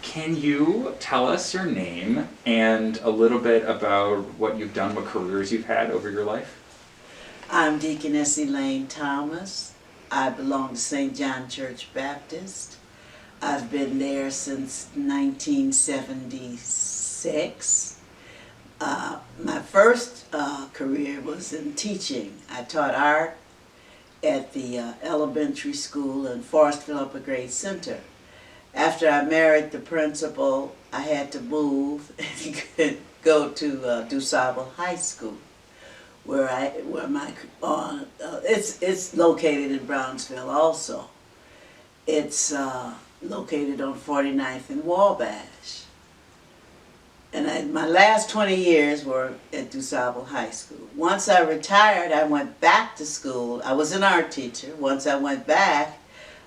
Can you tell us your name and a little bit about what you've done, what careers you've had over your life? I'm Deaconess Elaine Thomas. I belong to St. John Church Baptist. I've been there since 1976. My first career was in teaching. I taught art at the elementary school in Forestville Upper Grade Center. After I married the principal, I had to move and go to DuSable High School, it's located in Bronzeville also. It's located on 49th and Wabash. And my last 20 years were at DuSable High School. Once I retired, I went back to school. I was an art teacher. Once I went back,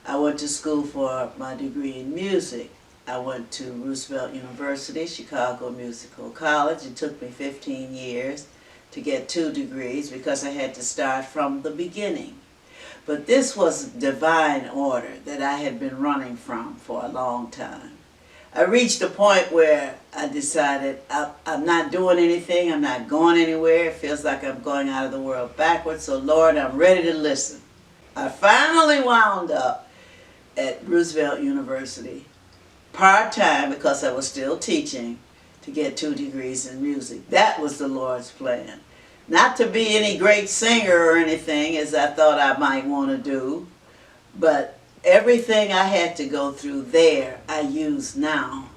I went to school for my degree in music. I went to Roosevelt University, Chicago Musical College. It took me 15 years to get 2 degrees because I had to start from the beginning. But this was divine order that I had been running from for a long time. I reached a point where I decided I'm not doing anything, I'm not going anywhere. It feels like I'm going out of the world backwards, so Lord, I'm ready to listen. I finally wound up at Roosevelt University, part-time because I was still teaching, to get 2 degrees in music. That was the Lord's plan. Not to be any great singer or anything, as I thought I might want to do, but everything I had to go through there, I use now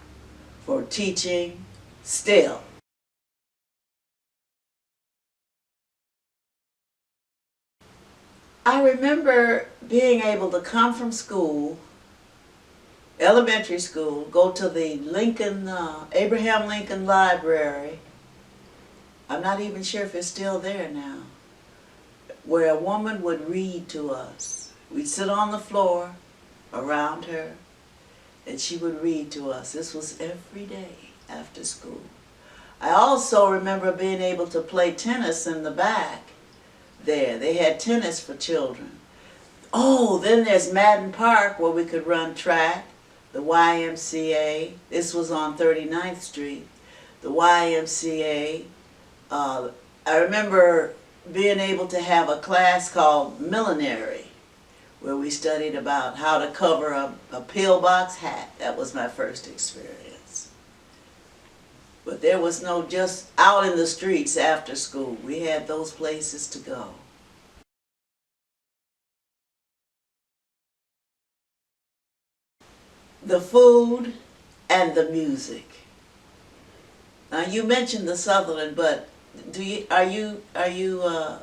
for teaching still. I remember being able to come from school, elementary school, go to the Abraham Lincoln Library. I'm not even sure if it's still there now, where a woman would read to us. We'd sit on the floor around her, and she would read to us. This was every day after school. I also remember being able to play tennis in the back there. They had tennis for children. Oh, then there's Madden Park where we could run track, the YMCA. This was on 39th Street. The YMCA. I remember being able to have a class called millinery, where we studied about how to cover a pillbox hat. That was my first experience. But there was no just out in the streets after school. We had those places to go. The food and the music. Now you mentioned the Sutherland, but are you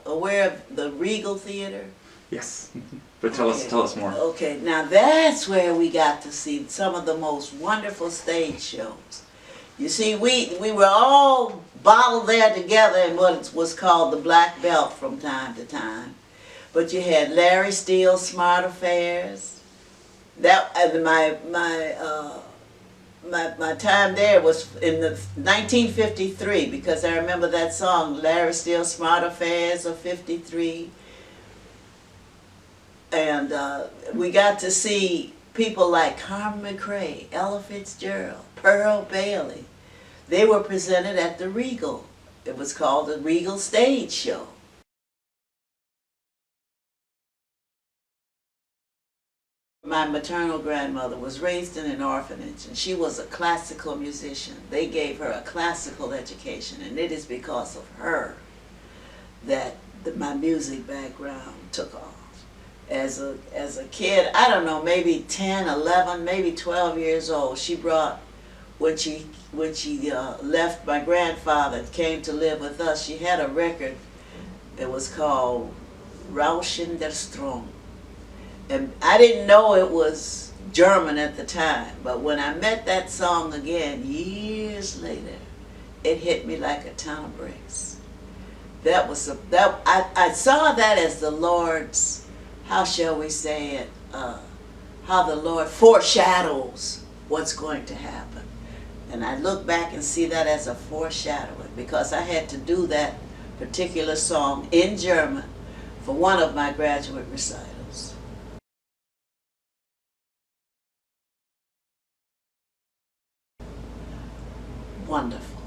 aware of the Regal Theater? Yes, but tell us more. Okay, now that's where we got to see some of the most wonderful stage shows. You see, we were all bottled there together in what was called the Black Belt from time to time. But you had Larry Steele's Smart Affairs. That my time there was in the 1953, because I remember that song, Larry Steele's Smart Affairs of 53. And we got to see people like Carmen McRae, Ella Fitzgerald, Pearl Bailey. They were presented at the Regal. It was called the Regal Stage Show. My maternal grandmother was raised in an orphanage, and she was a classical musician. They gave her a classical education, and it is because of her that my music background took off. As a kid, I don't know, maybe 10, 11, maybe 12 years old, she brought, when she left my grandfather and came to live with us, she had a record that was called Rauschen der Strom. And I didn't know it was German at the time, but when I met that song again years later, it hit me like a ton of bricks. I saw that as the Lord's, how shall we say it, how the Lord foreshadows what's going to happen. And I look back and see that as a foreshadowing, because I had to do that particular song in German for one of my graduate recitals. wonderful.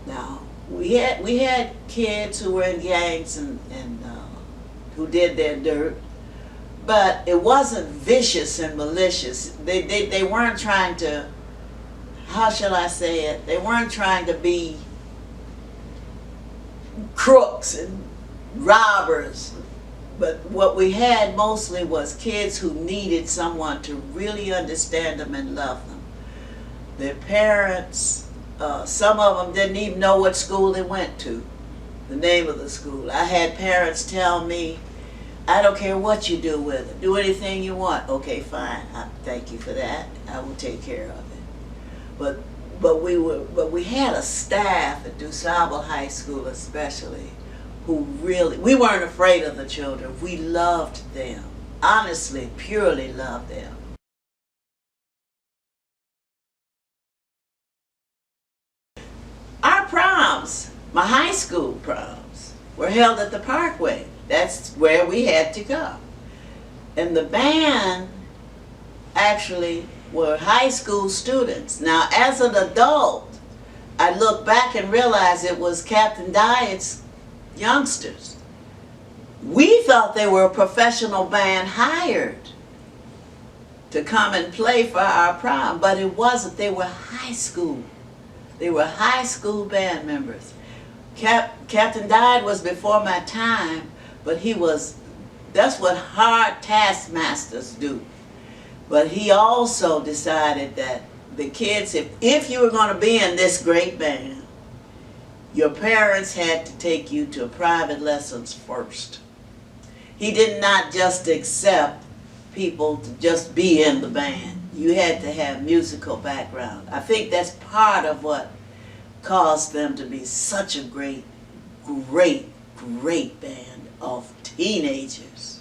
Now, we had kids who were in gangs and who did their dirt, but it wasn't vicious and malicious. They weren't trying to, how shall I say it, they weren't trying to be crooks and robbers. But what we had mostly was kids who needed someone to really understand them and love them. Their parents, some of them didn't even know what school they went to, the name of the school. I had parents tell me, I don't care what you do with it. Do anything you want. Okay, fine. Thank you for that. I will take care of it. But we had a staff at DuSable High School especially who really, we weren't afraid of the children. We loved them. Honestly, purely loved them. Our proms, my high school proms, were held at the Parkway. That's where we had to go. And the band actually were high school students. Now, as an adult, I look back and realize it was Captain Diet's youngsters. We thought they were a professional band hired to come and play for our prom, but it wasn't. They were high school. They were high school band members. Captain Diet was before my time, but that's what hard taskmasters do. But he also decided that the kids, if you were going to be in this great band, your parents had to take you to private lessons first. He did not just accept people to just be in the band. You had to have musical background. I think that's part of what caused them to be such a great band of teenagers.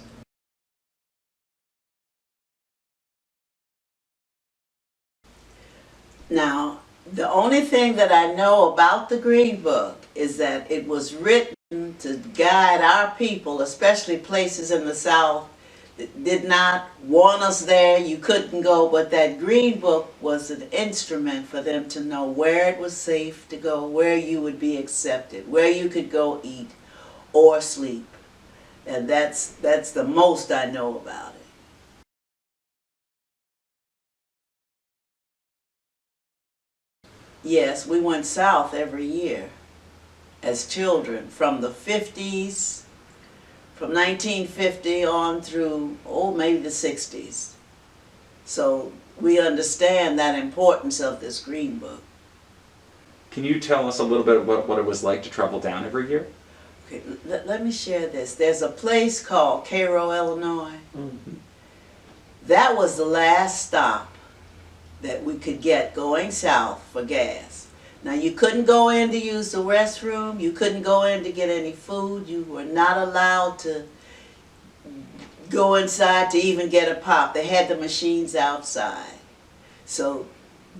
Now, the only thing that I know about the Green Book is that it was written to guide our people, especially places in the South that did not want us there, you couldn't go, but that Green Book was an instrument for them to know where it was safe to go, where you would be accepted, where you could go eat or sleep. And that's the most I know about it. Yes, we went south every year as children from the 50s, from 1950 on through, maybe the 60s. So we understand that importance of this Green Book. Can you tell us a little bit about what it was like to travel down every year? Okay, let me share this. There's a place called Cairo, Illinois. Mm-hmm. That was the last stop that we could get going south for gas. Now, you couldn't go in to use the restroom, you couldn't go in to get any food, you were not allowed to go inside to even get a pop. They had the machines outside. So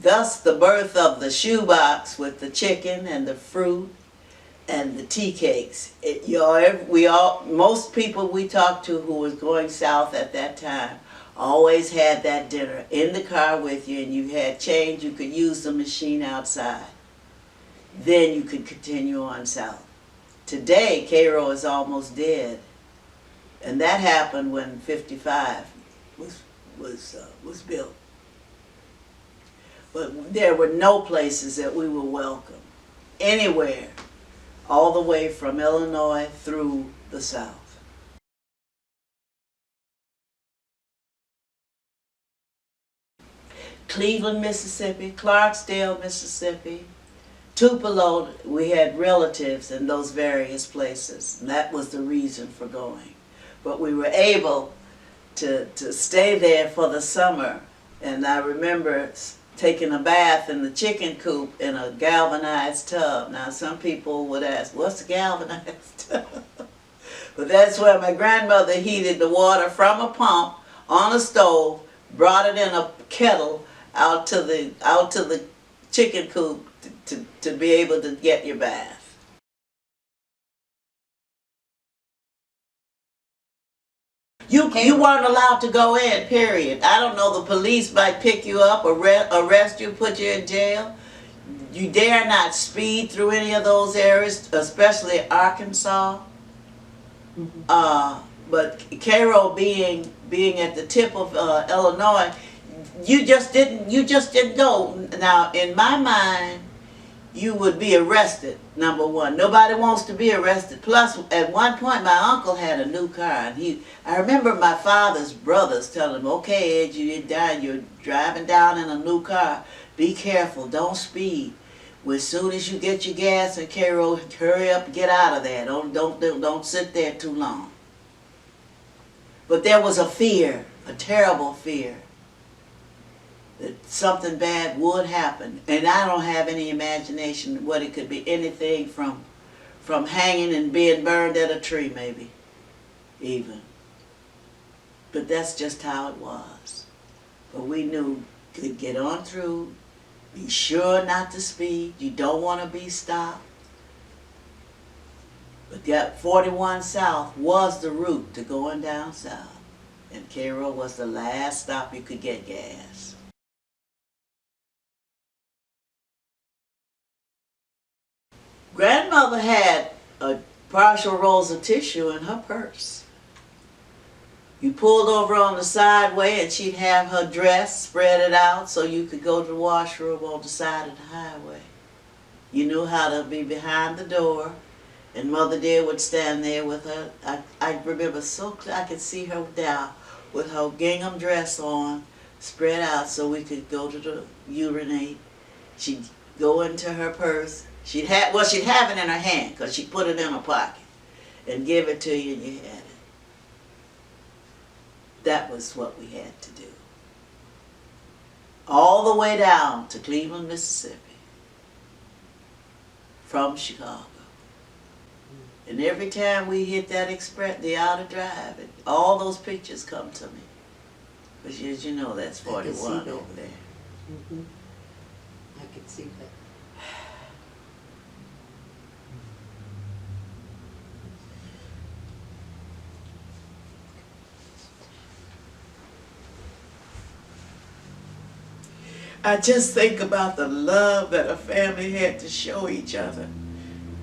thus the birth of the shoebox with the chicken and the fruit and the tea cakes. Most people we talked to who was going south at that time always had that dinner in the car with you, and you had change, you could use the machine outside. Then you could continue on south. Today, Cairo is almost dead, and that happened when 55 was built. But there were no places that we were welcome, anywhere, all the way from Illinois through the South. Cleveland, Mississippi, Clarksdale, Mississippi, Tupelo, we had relatives in those various places, and that was the reason for going. But we were able to stay there for the summer, and I remember taking a bath in the chicken coop in a galvanized tub. Now, some people would ask, what's a galvanized tub? But that's where my grandmother heated the water from a pump on a stove, brought it in a kettle out to the chicken coop to be able to get your bath. You weren't allowed to go in, period. I don't know, the police might pick you up, arrest you, put you in jail. You dare not speed through any of those areas, especially Arkansas. But Cairo being at the tip of Illinois, you just didn't go. Now, in my mind, you would be arrested. Number one, nobody wants to be arrested. Plus, at one point, my uncle had a new car, and I remember my father's brothers telling him, "Okay, Ed, you're driving down in a new car. Be careful. Don't speed. As soon as you get your gas in Cairo, hurry up and get out of there. Don't sit there too long." But there was a fear, a terrible fear, that something bad would happen. And I don't have any imagination what it could be. Anything from hanging and being burned at a tree, maybe, even. But that's just how it was. But we knew to get on through, be sure not to speed. You don't want to be stopped. But that 41 South was the route to going down south. And Cairo was the last stop you could get gas. Grandmother had a partial rolls of tissue in her purse. You pulled over on the sideway and she'd have her dress spread it out so you could go to the washroom on the side of the highway. You knew how to be behind the door, and Mother dear would stand there with her. I remember so clear, I could see her now with her gingham dress on, spread out so we could go to the urinate. She'd go into her purse. She'd have it in her hand because she put it in her pocket and give it to you and you had it. That was what we had to do. All the way down to Cleveland, Mississippi from Chicago. And every time we hit that the outer drive, all those pictures come to me. Because as you know, that's 41 over there. I could see that. I just think about the love that a family had to show each other,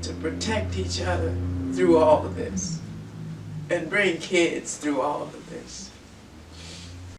to protect each other through all of this, and bring kids through all of this.